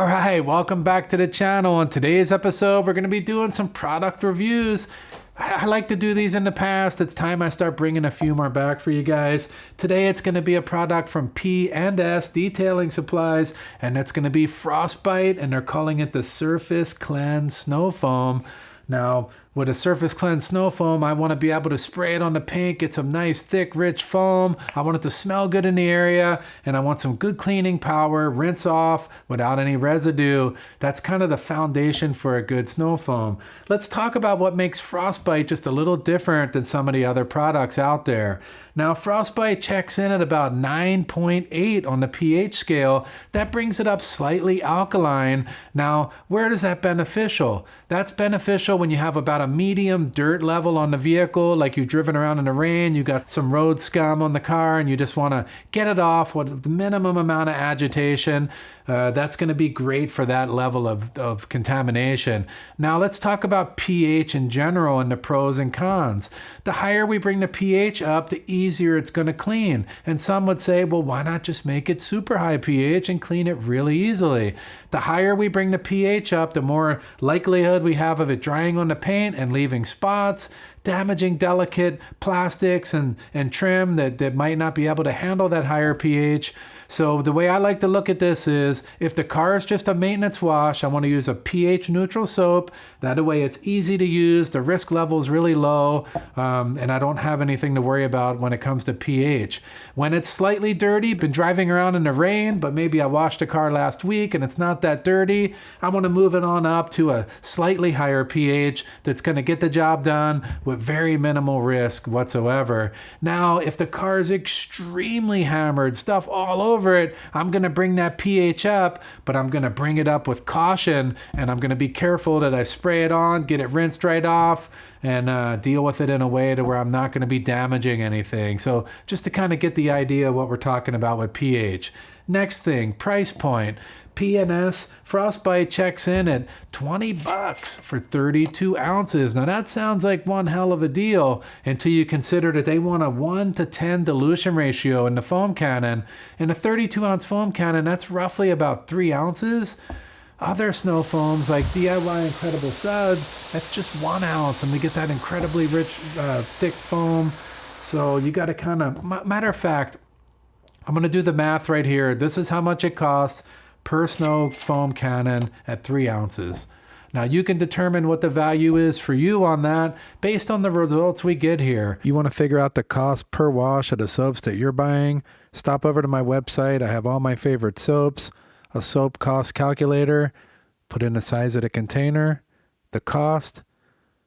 All right, welcome back to the channel. On today's episode, we're going to be doing some product reviews. I like to do these in the past. It's time I start bringing a few more back for you guys. Today, it's going to be a product from P&S Detailing Supplies, and it's going to be Frostbite, and they're calling it the Surface Cleanse Snow Foam. Now, with a Surface Cleanse Snow Foam, I want to be able to spray it on the paint, get some nice, thick, rich foam. I want it to smell good in the area, and I want some good cleaning power, rinse off without any residue. That's kind of the foundation for a good snow foam. Let's talk about what makes Frostbite just a little different than some of the other products out there. Now, Frostbite checks in at about 9.8 on the pH scale. That brings it up slightly alkaline. Now, where is that beneficial? That's beneficial when you have about a medium dirt level on the vehicle, like you've driven around in the rain, you got some road scum on the car, and you just want to get it off with the minimum amount of agitation. That's going to be great for that level of contamination. Now, let's talk about pH in general and the pros and cons. The higher we bring the pH up, the easier it's going to clean. And some would say, well, why not just make it super high pH and clean it really easily? The higher we bring the pH up, the more likelihood we have of it drying on the paint and leaving spots, damaging delicate plastics and trim that might not be able to handle that higher pH. So the way I like to look at this is, if the car is just a maintenance wash, I want to use a pH neutral soap. That way it's easy to use, the risk level is really low, and I don't have anything to worry about when it comes to pH. When it's slightly dirty, been driving around in the rain, but maybe I washed the car last week and it's not that dirty, I want to move it on up to a slightly higher pH that's going to get the job done with very minimal risk whatsoever. Now, if the car is extremely hammered, stuff all over it, I'm going to bring that pH up, but I'm going to bring it up with caution, and I'm going to be careful that I spray it on, get it rinsed right off, and deal with it in a way to where I'm not going to be damaging anything. So just to kind of get the idea of what we're talking about with pH. Next thing, price point. P&S Frostbite checks in at $20 for 32 ounces. Now that sounds like one hell of a deal until you consider that they want a 1 to 10 dilution ratio in the foam cannon. In a 32 ounce foam cannon, that's roughly about 3 ounces. Other snow foams like DIY Incredible Suds, that's just 1 ounce, and we get that incredibly rich, thick foam. So you got to kind of, matter of fact, I'm going to do the math right here. This is how much it costs per snow foam cannon at 3 ounces. Now you can determine what the value is for you on that based on the results we get here. You want to figure out the cost per wash of the soaps that you're buying? Stop over to my website. I have all my favorite soaps, a soap cost calculator, put in the size of the container, the cost,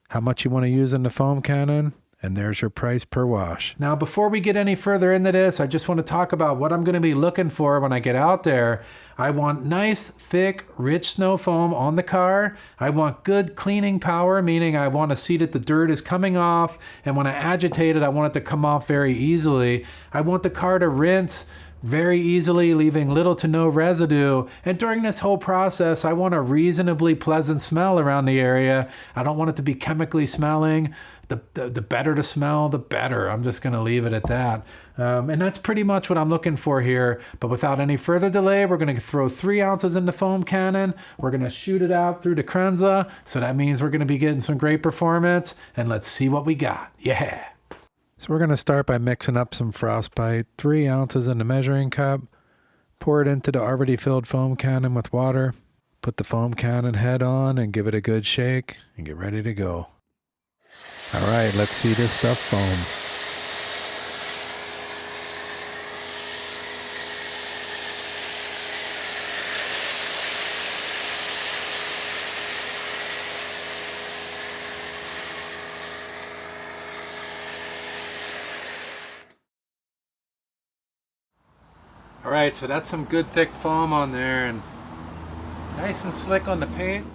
how much you want to use in the foam cannon, and there's your price per wash. Now, before we get any further into this, I just want to talk about what I'm going to be looking for when I get out there. I want nice, thick, rich snow foam on the car. I want good cleaning power, meaning I want to see that the dirt is coming off, and when I agitate it, I want it to come off very easily. I want the car to rinse very easily, leaving little to no residue. And during this whole process, I want a reasonably pleasant smell around the area. I don't want it to be chemically smelling. The better the smell, the better. I'm just going to leave it at that. And that's pretty much what I'm looking for here. But without any further delay, we're going to throw 3 ounces in the foam cannon. We're going to shoot it out through the Krenza. So that means we're going to be getting some great performance. And let's see what we got. Yeah. So we're going to start by mixing up some Frostbite, 3 ounces in the measuring cup, pour it into the already filled foam cannon with water, put the foam cannon head on and give it a good shake and get ready to go. All right, let's see this stuff foam. All right, so that's some good thick foam on there and nice and slick on the paint.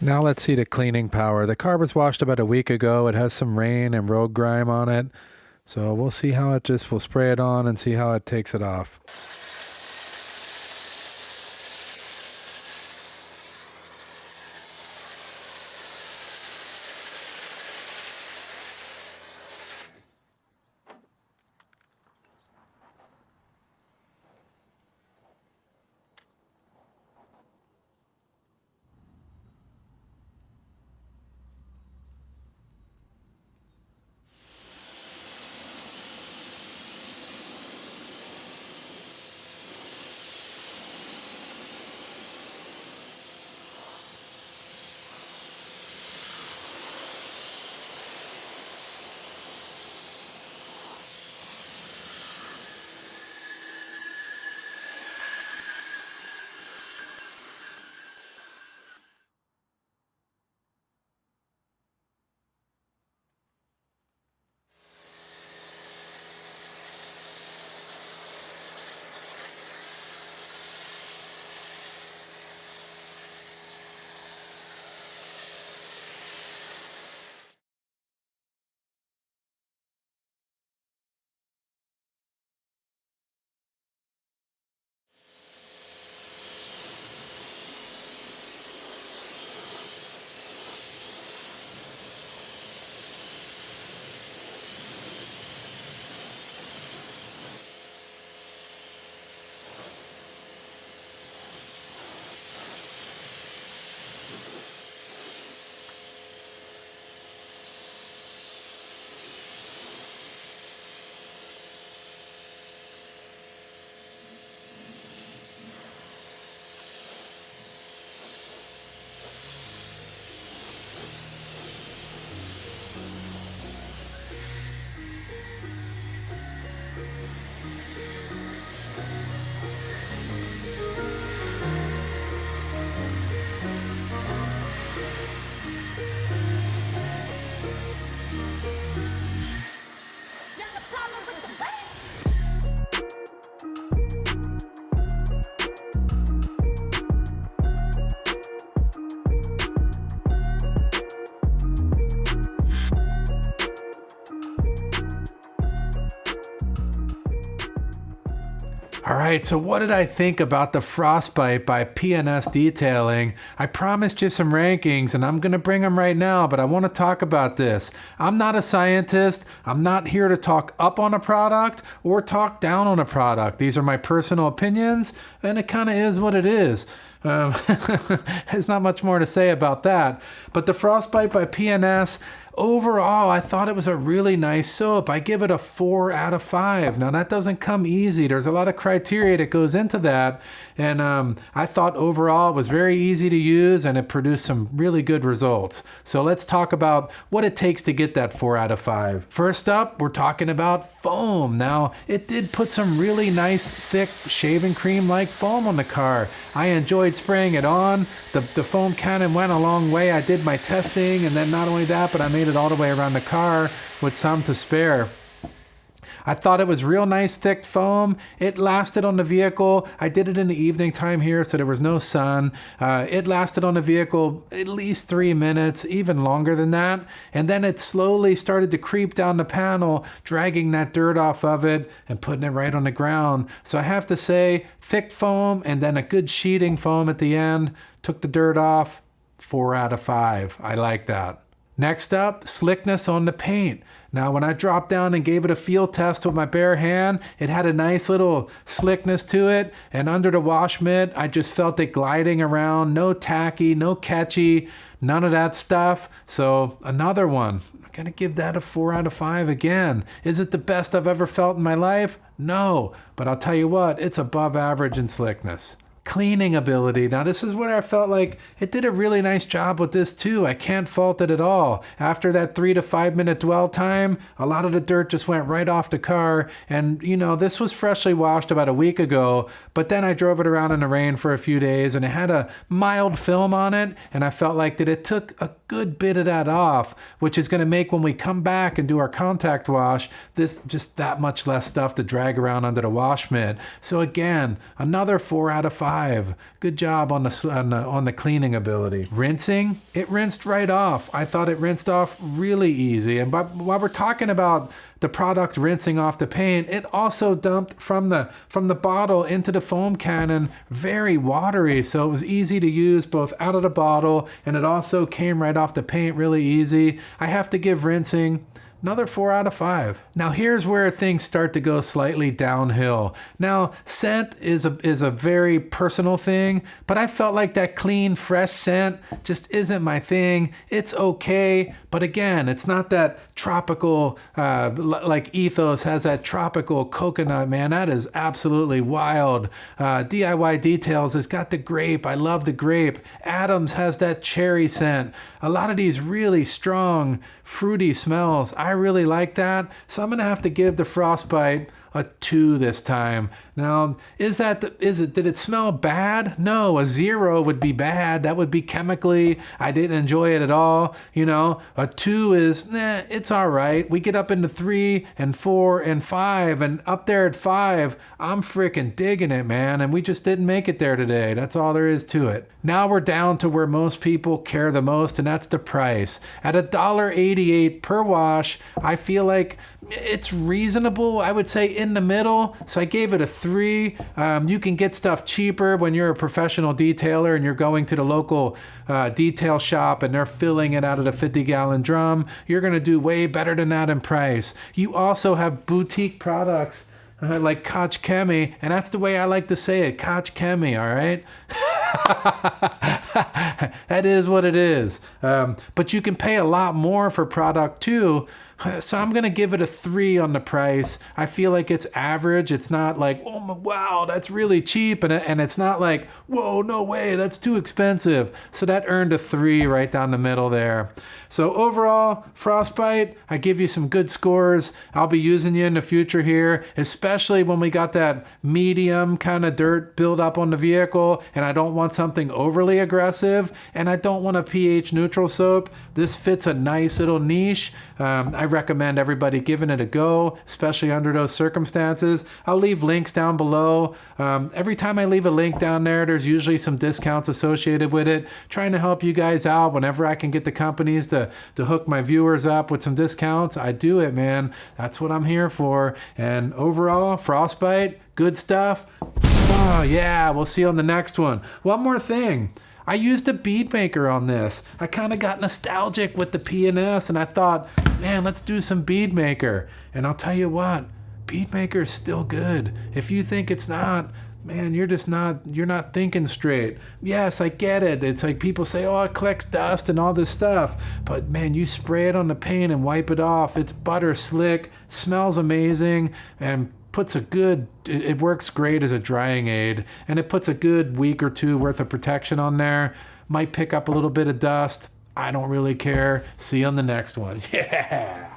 Now let's see the cleaning power. The car was washed about a week ago. It has some rain and road grime on it. So we'll see how we'll spray it on and see how it takes it off. All right, so what did I think about the Frostbite by P&S Detailing? I promised you some rankings and I'm going to bring them right now, but I want to talk about this. I'm not a scientist. I'm not here to talk up on a product or talk down on a product. These are my personal opinions and it kind of is what it is. There's not much more to say about that. But the Frostbite by P&S, overall, I thought it was a really nice soap. I give it a 4 out of 5. Now, that doesn't come easy. There's a lot of criteria that goes into that. And I thought overall it was very easy to use and it produced some really good results. So let's talk about what it takes to get that 4 out of 5. First up, we're talking about foam. Now, it did put some really nice, thick, shaving cream-like foam on the car. I enjoyed spraying it on. The foam kind of went a long way. I did my testing, and then not only that, but I made it all the way around the car with some to spare. I thought it was real nice thick foam. It lasted on the vehicle. I did it in the evening time here, so there was no sun. It lasted on the vehicle at least 3 minutes, even longer than that. And then it slowly started to creep down the panel, dragging that dirt off of it and putting it right on the ground. So I have to say, thick foam and then a good sheeting foam at the end. Took the dirt off. 4 out of 5. I like that. Next up, slickness on the paint. Now, when I dropped down and gave it a field test with my bare hand, it had a nice little slickness to it. And under the wash mitt, I just felt it gliding around. No tacky, no catchy, none of that stuff. So another one. I'm going to give that a 4 out of 5 again. Is it the best I've ever felt in my life? No. But I'll tell you what, it's above average in slickness. Cleaning ability. Now, this is where I felt like it did a really nice job with this too. I can't fault it at all. After that 3 to 5 minute dwell time, a lot of the dirt just went right off the car. And, you know, this was freshly washed about a week ago, but then I drove it around in the rain for a few days and it had a mild film on it. And I felt like that it took a good bit of that off, which is going to make when we come back and do our contact wash, this just that much less stuff to drag around under the wash mitt. So again, another 4 out of 5. 5. Good job on the cleaning ability. Rinsing, it rinsed right off. I thought it rinsed off really easy. And while we're talking about the product rinsing off the paint, it also dumped from the bottle into the foam cannon, very watery. So it was easy to use both out of the bottle, and it also came right off the paint really easy. I have to give rinsing another 4 out of 5. Now here's where things start to go slightly downhill. Now scent is a very personal thing, but I felt like that clean, fresh scent just isn't my thing. It's okay, but again, it's not that tropical, like Ethos has that tropical coconut, man. That is absolutely wild. DIY Details has got the grape. I love the grape. Adams has that cherry scent. A lot of these really strong, fruity smells. I really like that. So I'm going to have to give the Frostbite a 2 this time. Now, did it smell bad? No, a 0 would be bad. That would be chemically, I didn't enjoy it at all. You know, a 2 is, it's all right. We get up into 3 and 4 and 5, and up there at 5, I'm freaking digging it, man. And we just didn't make it there today. That's all there is to it. Now we're down to where most people care the most, and that's the price. At $1.88 per wash, I feel like it's reasonable. I would say in the middle. So I gave it a 3. You can get stuff cheaper when you're a professional detailer and you're going to the local detail shop and they're filling it out of the 50-gallon drum. You're going to do way better than that in price. You also have boutique products like Koch Chemi, and that's the way I like to say it, Koch Chemi, all right? That is what it is. But you can pay a lot more for product too. So I'm going to give it a 3 on the price. I feel like it's average. It's not like, oh my, wow, that's really cheap. And it's not like, whoa, no way, that's too expensive. So that earned a 3 right down the middle there. So overall, Frostbite, I give you some good scores. I'll be using you in the future here, especially when we got that medium kind of dirt build up on the vehicle, and I don't want something overly aggressive, and I don't want a pH neutral soap. This fits a nice little niche. I recommend everybody giving it a go, especially under those circumstances. I'll leave links down below. Every time I leave a link down there, there's usually some discounts associated with it. Trying to help you guys out whenever I can get the companies to hook my viewers up with some discounts. I do it, man. That's what I'm here for. And overall, Frostbite, good stuff. Oh yeah, we'll see you on the next one. One more thing. I used a bead maker on this. I kind of got nostalgic with the P&S and I thought, man, let's do some bead maker. And I'll tell you what, bead maker is still good. If you think it's not, man, you're not thinking straight. Yes, I get it. It's like people say, oh, it collects dust and all this stuff. But man, you spray it on the paint and wipe it off. It's butter slick, smells amazing, and it works great as a drying aid, and it puts a good week or 2 worth of protection on there. Might pick up a little bit of dust. I don't really care. See you on the next one. Yeah.